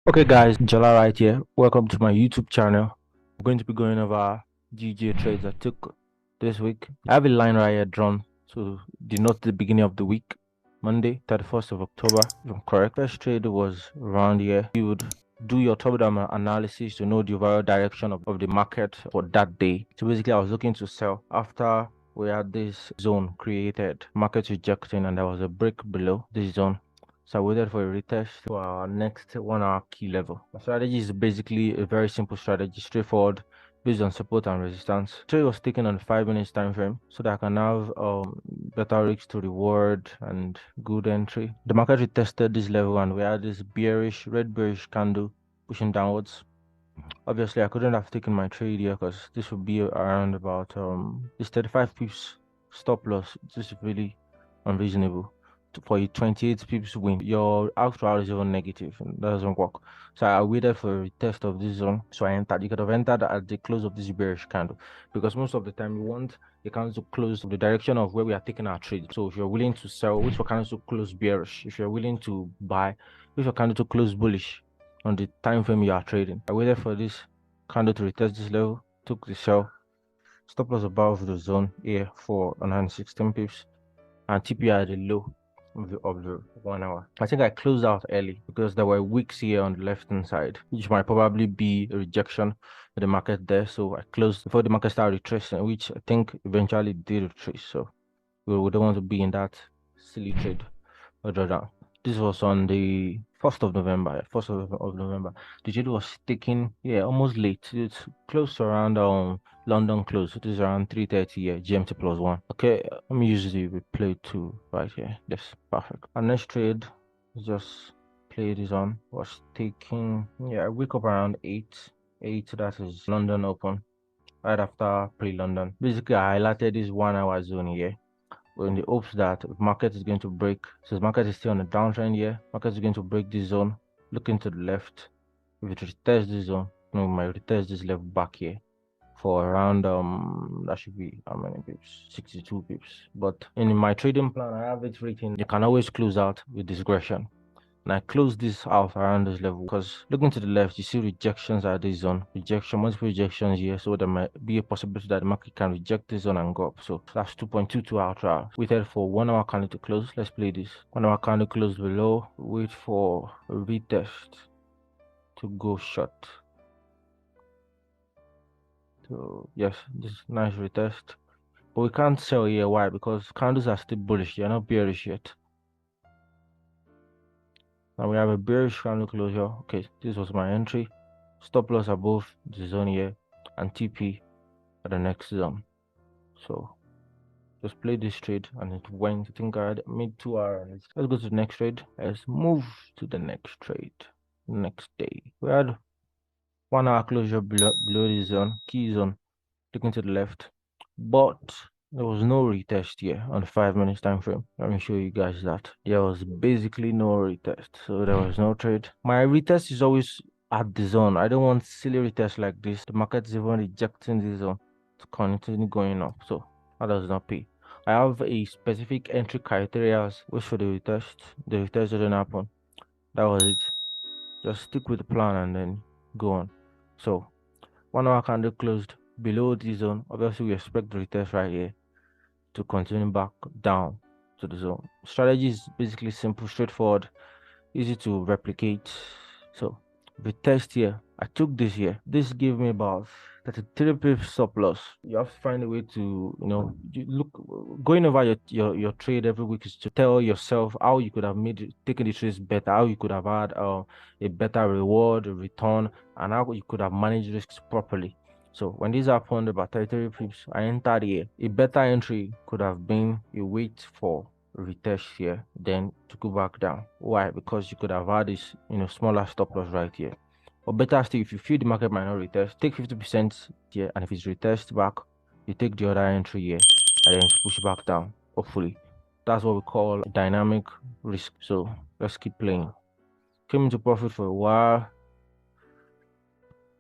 Okay guys, Jala right here. Welcome to my YouTube channel. I'm going to be going over GJ trades I took this week. I have a line right here drawn to denote the beginning of the week, Monday, 31st of October, if I'm correct. First trade was around here. You would do your top-down analysis to know the overall direction of the market for that day. So basically, I was looking to sell after we had this zone created, market rejecting, and there was a break below this zone. So I waited for a retest for our next 1 hour key level. My strategy is basically a very simple strategy, straightforward, based on support and resistance. Trade was taken on 5 minutes time frame so that I can have better risks to reward and good entry. The market retested this level and we had this red bearish candle pushing downwards. Obviously I couldn't have taken my trade here because this would be around about this 35 pips stop loss. This is really unreasonable for a 28 pips win. Your actual is even negative and that doesn't work. So I waited for a retest of this zone. So I entered. You could have entered at the close of this bearish candle because most of the time we want the candle to close the direction of where we are taking our trade. So if you're willing to sell, wait for candle to close bearish. If you're willing to buy, wait for candle to close bullish on the time frame you are trading. I waited for this candle to retest this level, took the sell, stop loss above the zone here for 116 pips, and TP at the low of the 1 hour. I think I closed out early because there were wicks here on the left hand side, which might probably be a rejection of the market there. So I closed before the market started retracing, which I think eventually did retrace. So we don't want to be in that silly trade or drawdown. This was on the 1st of November. 1st of November. The trade was taken, yeah, almost late. It's close to around London close. It is around 3:30 here, GMT plus one. Okay, let me use the replay tool right here. Yes, perfect. Our next trade is just play this on. Was taking, yeah, I wake up around 8. That is London open. Right after pre-London. Basically, I highlighted this 1 hour zone here in the hopes that market is going to break. Since market is still on the downtrend here, market is going to break this zone. Looking to the left, if it retests this zone, no, might retest this level back here for around that should be how many pips? 62 pips. But in my trading plan, I have it written you can always close out with discretion. And I close this out around this level because looking to the left, you see rejections at this zone. Rejection, multiple rejections here. So there might be a possibility that the market can reject this zone and go up. So that's 2.22 ultra. Waited for 1 hour candle to close. Let's play this. 1 hour candle closed below. Wait for a retest to go short. So yes, this is nice retest. But we can't sell here. Why? Because candles are still bullish. They're not bearish yet. Now we have a bearish candle closure. Okay, this was my entry. Stop loss above the zone here and TP at the next zone. So just play this trade and it went. I think I had made 2 hours. Let's go to the next trade. Let's move to the next trade. Next day. We had 1 hour closure below the zone, key zone, looking to the left. But there was no retest here on the 5 minutes time frame. Let me show you guys that. There was basically no retest. So there was no trade. My retest is always at the zone. I don't want silly retest like this. The market is even rejecting the zone to continue going up. So that does not pay. I have a specific entry criteria which for the retest. The retest didn't happen. That was it. Just stick with the plan and then go on. So 1 hour candle closed below this zone. Obviously, we expect the retest right here to continue back down to the zone. Strategy is basically simple, straightforward, easy to replicate. So retest here. I took this here. This gave me about 33 pips stop loss. You have to find a way to, you look going over your trade every week is to tell yourself how you could have taken the trades better, how you could have had a better reward, a return, and how you could have managed risks properly. So when this happened about 33 pips, I entered here. A better entry could have been a wait for retest here, then to go back down. Why? Because you could have had this, smaller stop loss right here. Or better still, if you feel the market might not retest, take 50% here, and if it's retest back, you take the other entry here, and then push back down. Hopefully, that's what we call dynamic risk. So let's keep playing. Came into profit for a while.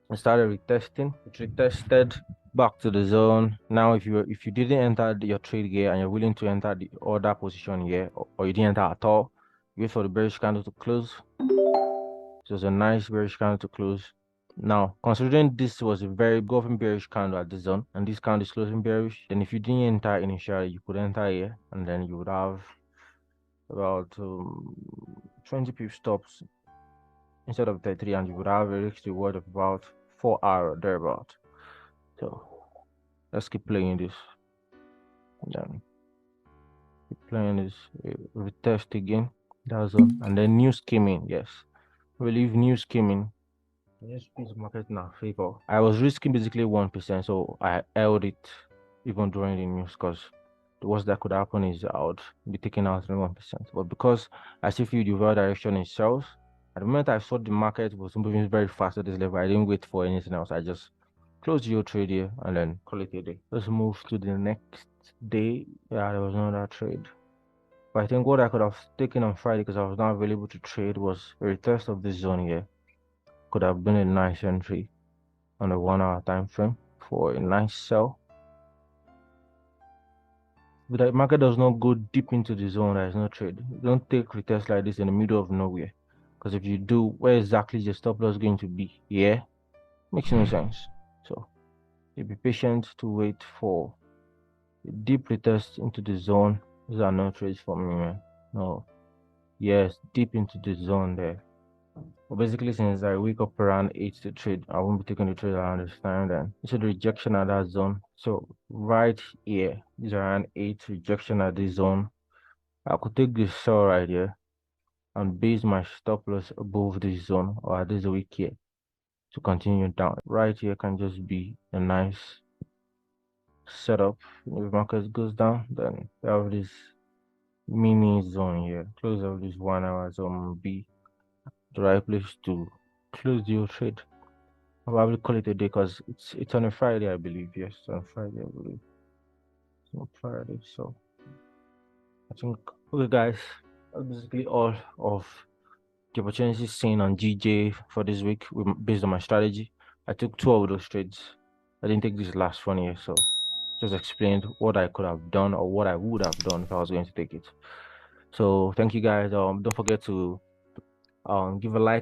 I started retesting. It retested back to the zone. Now, if you didn't enter your trade here and you're willing to enter the order position here, or you didn't enter at all, wait for the bearish candle to close. So it's a nice bearish candle to close. Now, considering this was a very golfing bearish candle at the zone, and this candle is closing bearish, then if you didn't enter initially, you could enter here, and then you would have about 20 pip stops instead of 33, and you would have a risk reward of about 4 hours thereabout. So let's keep playing this. Then keep playing this. Retest again. That's on, and then news came in. Yes, I believe news came in. Yes, piece market in our favor. I was risking basically 1%, so I held it even during the news because the worst that could happen is I would be taking out 1%. But because I still feel the overall direction is sells, at the moment I saw the market was moving very fast at this level, I didn't wait for anything else. I just closed your trade here and then call it a day. Let's move to the next day. Yeah, there was another trade. But I think what I could have taken on Friday because I was not available to trade was a retest of this zone here. Could have been a nice entry on a 1 hour time frame for a nice sell. But the market does not go deep into the zone, there is no trade. Don't take retest like this in the middle of nowhere. Because if you do, where exactly is the stop loss going to be? Yeah, makes no sense. So you be patient to wait for a deep retest into the zone. These are no trades for me, man. No. Yes, deep into the zone there. Well, basically, since I wake up around 8 to trade, I won't be taking the trade around this time then. It's a rejection at that zone. So right here is around 8 rejection at this zone. I could take this sell right here and base my stop loss above this zone or at this week here to continue down. Right here can just be a nice setup. If market goes down, then we have this mini zone here. Close of this 1 hour zone will be the right place to close your trade. I'll probably call it a day because it's on a Friday, I believe. Yes, it's on Friday, I believe. It's on Friday, so I think okay, guys. That's basically all of the opportunities seen on GJ for this week based on my strategy. I took 2 of those trades. I didn't take this last one here, so just explained what I could have done or what I would have done if I was going to take it. So thank you guys. Don't forget to give a like.